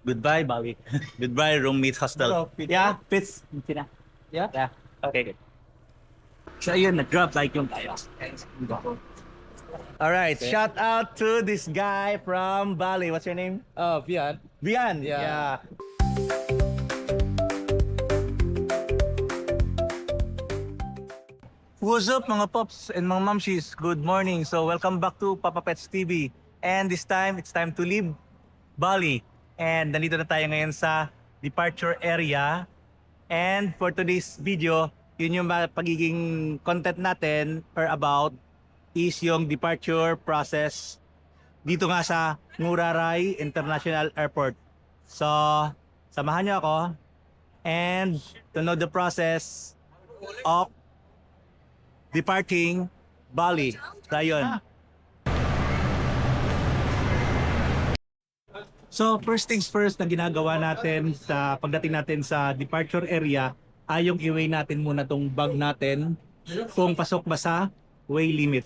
Goodbye, Bali. Goodbye, roommate hostel. Yeah, fits. Sina? Yeah. Yeah. Okay, good. So yun, nag-drop like yung tayo. Alright, shout out to this guy from Bali. What's your name? Vian. Vian. Yeah. What's up mga pops and mga mamshis? Good morning. So welcome back to Papa Pets TV. And this time, it's time to leave Bali. And nandito na tayo ngayon sa departure area. And for today's video, yun yung pagiging content natin or about is yung departure process dito nga sa Ngurah International Airport. So, samahan niyo ako and to know the process of departing Bali. So, yun. So, first things first na ginagawa natin sa pagdating natin sa departure area ay yung i-weigh natin muna tong bag natin kung pasok ba sa weigh limit.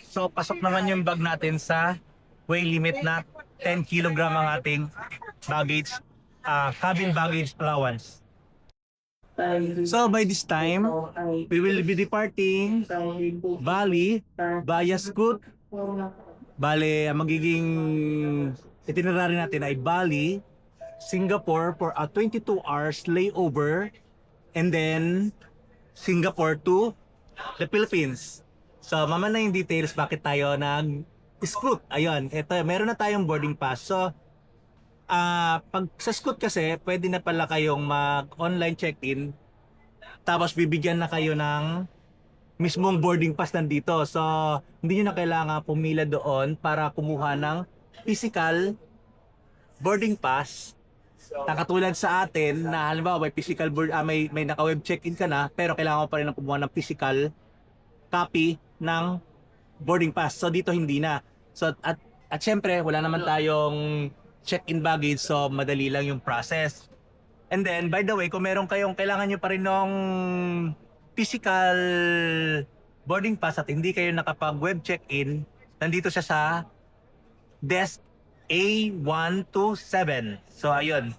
So, pasok naman yung bag natin sa weigh limit na 10 kg ang ating baggage, cabin baggage allowance. So by this time, we will be departing Bali via Scoot. Bale, ang magiging itinerary natin ay Bali, Singapore for a 22 hours layover, and then Singapore to the Philippines. So mamaya na yung details bakit tayo nag-Scoot. Ayun, ito, meron na tayong boarding pass. So pag sa Scoot kasi, pwede na pala kayong mag-online check-in tapos bibigyan na kayo ng mismong boarding pass nandito. So, hindi nyo na kailangan pumila doon para kumuha ng physical boarding pass na katulad sa atin na halimbawa may physical may naka-web check-in ka na pero kailangan mo pa rin ng kumuha ng physical copy ng boarding pass. So, dito hindi na. So, at syempre, wala naman tayong check-in baggage, so madali lang yung process. And then, by the way, kung meron kayong kailangan nyo pa rin ng physical boarding pass at hindi kayo nakapag-web check-in, nandito siya sa desk A127. So, ayun.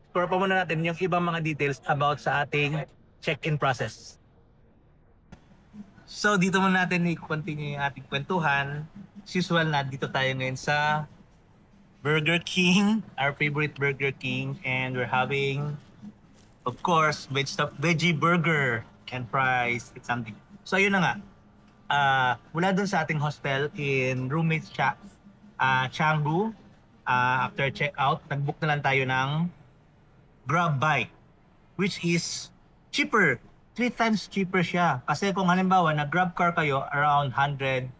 Explore pa muna natin yung ibang mga details about sa ating check-in process. So, dito muna natin i-continue yung ating kwentuhan. As usual, na dito tayo ngayon sa Burger King, our favorite Burger King, and we're having, of course, veggie burger and fries and something. So yun na nga, mula dun sa ating hostel in roommates Canggu, after check-out, nag-book na lang tayo ng Grab bike, which is cheaper, 3 times cheaper siya. Kasi kung halimbawa, nag-Grab car kayo, around 150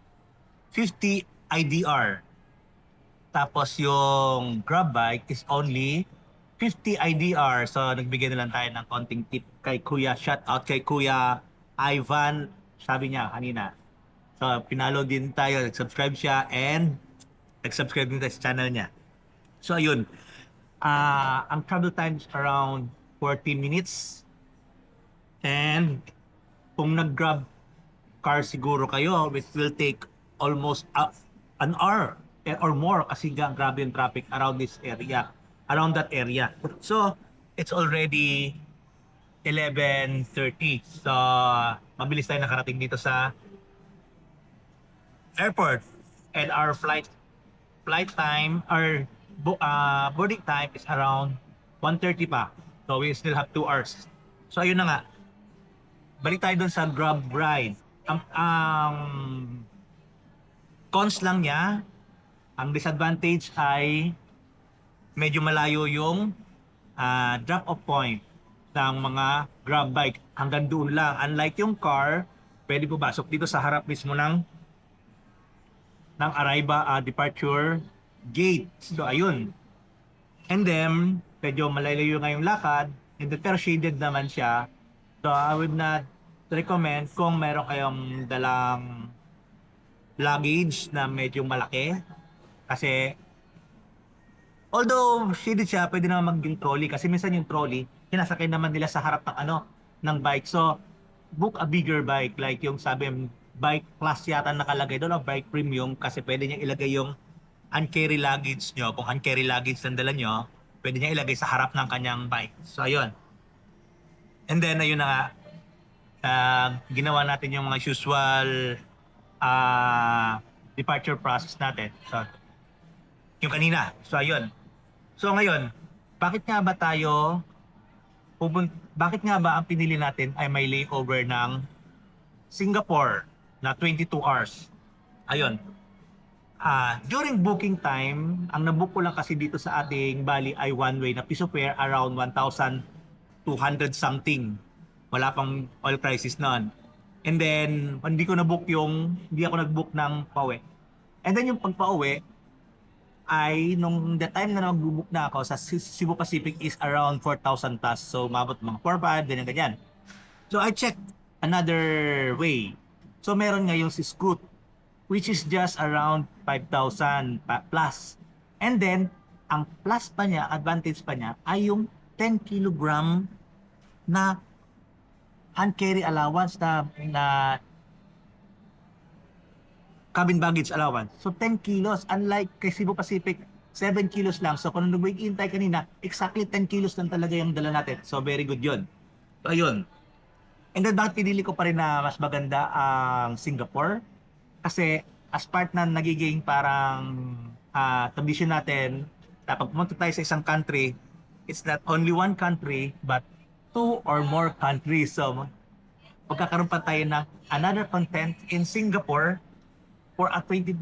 IDR. Tapos yung Grab bike is only 50 IDR. So nagbigay na lang tayo ng konting tip kay Kuya. Shout out kay Kuya Ivan. Sabi niya kanina. So pinalo din tayo, nag-subscribe siya and nag-subscribe din tayo sa channel niya. So ayun. Ang travel time is around 40 minutes. And kung nag-Grab car siguro kayo, it will take almost an hour or more kasi grabe yung traffic around that area. So, it's already 11:30. So, mabilis tayo nakarating dito sa airport. And our flight time, our boarding time is around 1:30 pa. So, we still have 2 hours. So, ayun na nga. Balik tayo dun sa Grab ride. Ang cons lang niya, ang disadvantage ay medyo malayo yung drop-off point ng mga Grab bike. Hanggang doon lang. Unlike yung car, pwede pumasok dito sa harap mismo ng departure gate. So, ayun. And then, medyo malayo nga yung lakad, pero shaded naman siya. So, I would not recommend kung meron kayong dalang luggage na medyo malaki. Kasi, although shaded siya, pwede naman maging trolley. Kasi minsan yung trolley, sinasakay naman nila sa harap ng bike. So, book a bigger bike. Like yung sabi bike plus yata nakalagay doon o bike premium kasi pwede niya ilagay yung uncarry luggage nyo. Kung uncarry luggage ang dala nyo, pwede niya ilagay sa harap ng kanyang bike. So ayun. And then ayun na nga, ginawa natin yung mga usual departure process natin. So yung kanina. So ayun. So ngayon, bakit nga ba tayo bakit nga ba ang pinili natin ay may layover ng Singapore na 22 hours? Ayun. During booking time, ang nabook ko lang kasi dito sa ating Bali ay one way na piso fare around 1,200 something. Wala pang oil crisis noon. And then, hindi ako nag-book ng pauwi. And then yung pagpauwi, ay nung the time na nag-book na ako sa Cebu Pacific is around 4,000 plus. So, mabot mga 4,500, ganyan. So, I checked another way. So, meron ngayon si Scoot, which is just around 5,000 plus. And then, ang plus pa niya, advantage pa niya, ay yung 10 kilogram na hand carry allowance na cabin baggage allowance. So 10 kilos, unlike kay Cebu Pacific, 7 kilos lang. So kung nag-intay kanina, exactly 10 kilos lang talaga yung dala natin. So very good yun. So ayun. And then bakit pinili ko pa rin na mas maganda ang Singapore? Kasi as part na nagiging parang tradition natin, kapag pumunta tayo sa isang country, it's not only one country, but two or more countries. So magkakaroon pa tayo ng another content in Singapore for a 22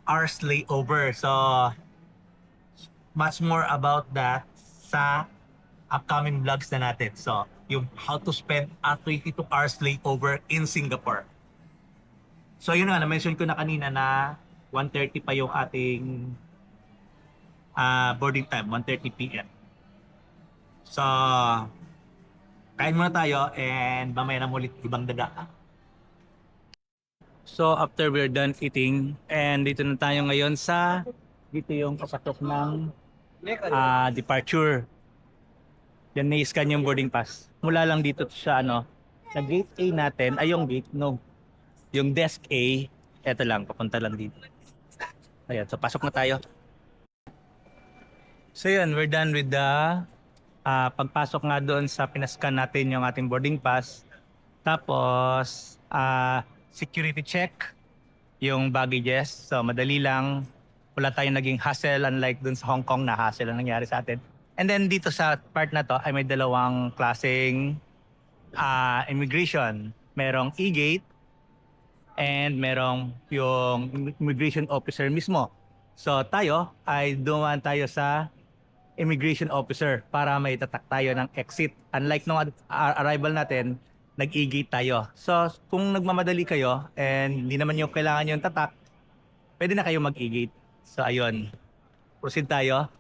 hours layover. So, much more about that sa upcoming vlogs na natin. So, yung how to spend a 22 hours layover in Singapore. So, yun nga, na-mention ko na kanina na 1:30 pa yung ating boarding time, 1:30 p.m. So, kain muna tayo and mamaya na ulit ibang daga. So after we're done eating, and dito na tayo ngayon dito yung papatok ng departure. Yan, na-scan yung boarding pass. Mula lang dito sa sa gate A natin, ay yung gate, no. Yung desk A, eto lang, papunta lang dito. Ayan, so pasok na tayo. So yun, we're done with the pagpasok nga doon sa pinascan natin yung ating boarding pass. Tapos, security check yung baggages. So madali lang, wala tayong naging hassle unlike dun sa Hong Kong na hassle ang nangyari sa atin. And then dito sa part na to ay may dalawang klaseng immigration. Merong e-gate and merong yung immigration officer mismo. So tayo ay dumaan tayo sa immigration officer para may tatak tayo ng exit. Unlike nung arrival natin, nag-e-gate tayo. So, kung nagmamadali kayo and hindi naman yung kailangan yung tatak, pwede na kayo mag-e-gate. So, ayun. Proceed tayo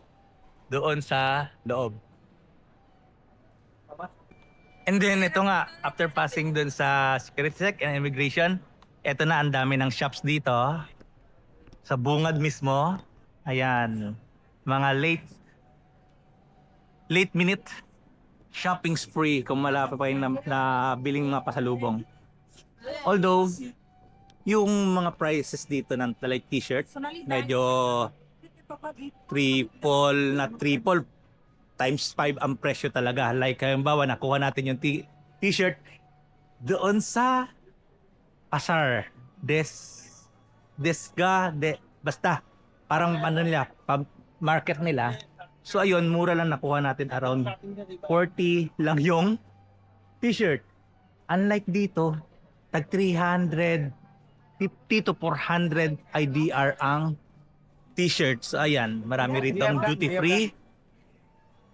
doon sa loob. And then, ito nga, after passing doon sa security check and immigration, ito na, ang dami ng shops dito. Sa bungad mismo. Ayan. Mga late minute shopping spree kung malapit pa yung biling mga pasalubong. Although, yung mga prices dito ng like t-shirt, medyo triple times 5 ang presyo talaga. Like, halimbawa, nakuha natin yung t-shirt doon sa Pasar. Basta, parang nila, market nila. So ayun, mura lang nakuha natin, around 40 lang yung t-shirt. Unlike dito, tag 350 to 400 IDR ang t-shirt. So ayan, marami rito ang duty free.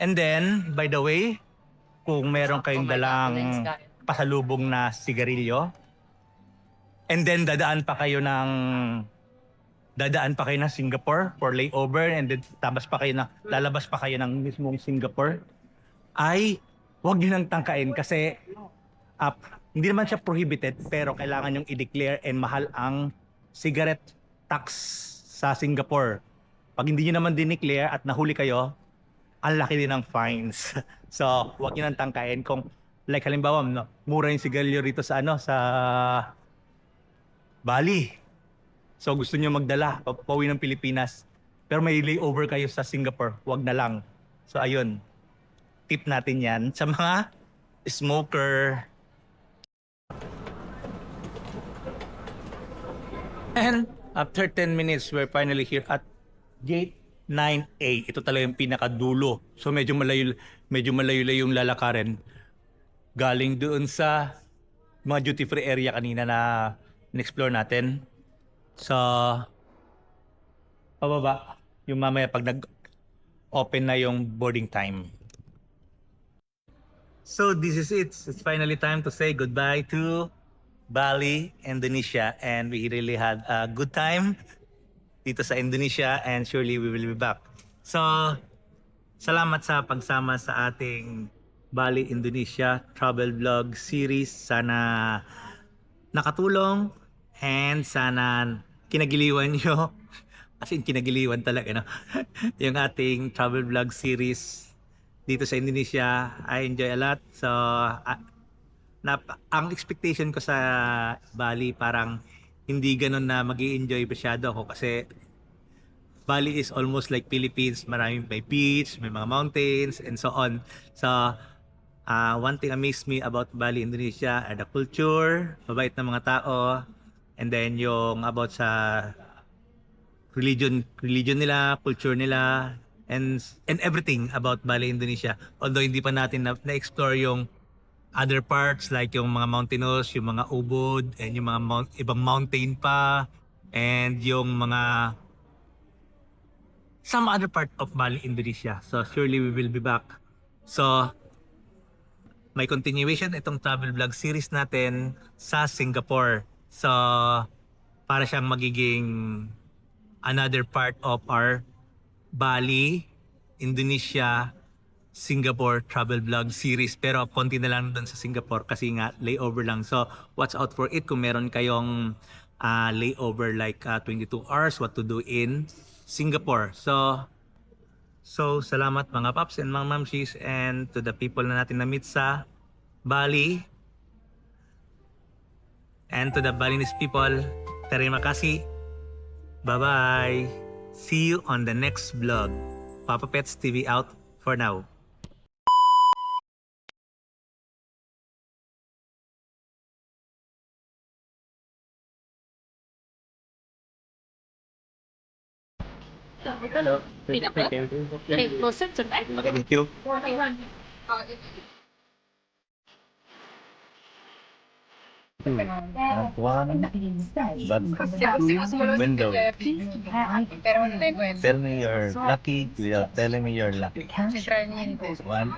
And then, by the way, kung meron kayong dalang pasalubong na sigarilyo, and then dadaan pa kayo ng Singapore for layover, and then lalabas pa kayo ng mismong Singapore, ay huwag nyo nang tangkain kasi hindi naman siya prohibited, pero kailangan yung i-declare, and mahal ang cigarette tax sa Singapore. Pag hindi nyo naman dineclare at nahuli kayo, ang laki din ng fines. So huwag nyo nang tangkain. Kung like halimbawa, mura yung sigarilyo rito sa Bali. So gusto nyo magdala, pauwi ng Pilipinas, pero may layover kayo sa Singapore, wag na lang. So ayun, tip natin yan sa mga smoker. And after 10 minutes, we're finally here at Gate 9A. Ito talaga yung pinakadulo. So medyo malayo yung lalakarin. Galing doon sa mga duty free area kanina na in-explore natin. Sa pababa, yung mamaya pag nag-open na yung boarding time. So this is it. It's finally time to say goodbye to Bali, Indonesia, and we really had a good time dito sa Indonesia, and surely we will be back. So, salamat sa pagsama sa ating Bali, Indonesia travel vlog series. Sana nakatulong and sana kinagiliwan nyo. As in, kinagiliwan talaga, no? Yung ating travel vlog series dito sa Indonesia. I enjoy a lot. So, ang expectation ko sa Bali parang hindi ganun na mag-i-enjoy masyado ako kasi Bali is almost like Philippines. Maraming may beach, may mga mountains, and so on. So, one thing amazed me about Bali, Indonesia are the culture, mabait na mga tao, and then yung about sa religion nila, culture nila, and everything about Bali, Indonesia. Although hindi pa natin na-explore yung other parts like yung mga mountainous, yung mga ubod, and yung mga ibang mountain pa, and yung mga some other part of Bali, Indonesia. So surely we will be back. So may continuation itong travel vlog series natin sa Singapore. So para siyang magiging another part of our Bali, Indonesia, Singapore travel vlog series. Pero konti na lang doon sa Singapore kasi nga layover lang. So watch out for it kung meron kayong layover like 22 hours what to do in Singapore. So salamat mga paps and mga mamshis, and to the people na natin na-meet sa Bali, and to the Balinese people, terima kasih. Bye-bye. See you on the next vlog. Papa Pets TV out for now. Hello. Okay, closer to that. Thank you. One, but window. Tell me you're lucky without telling me you're lucky. One,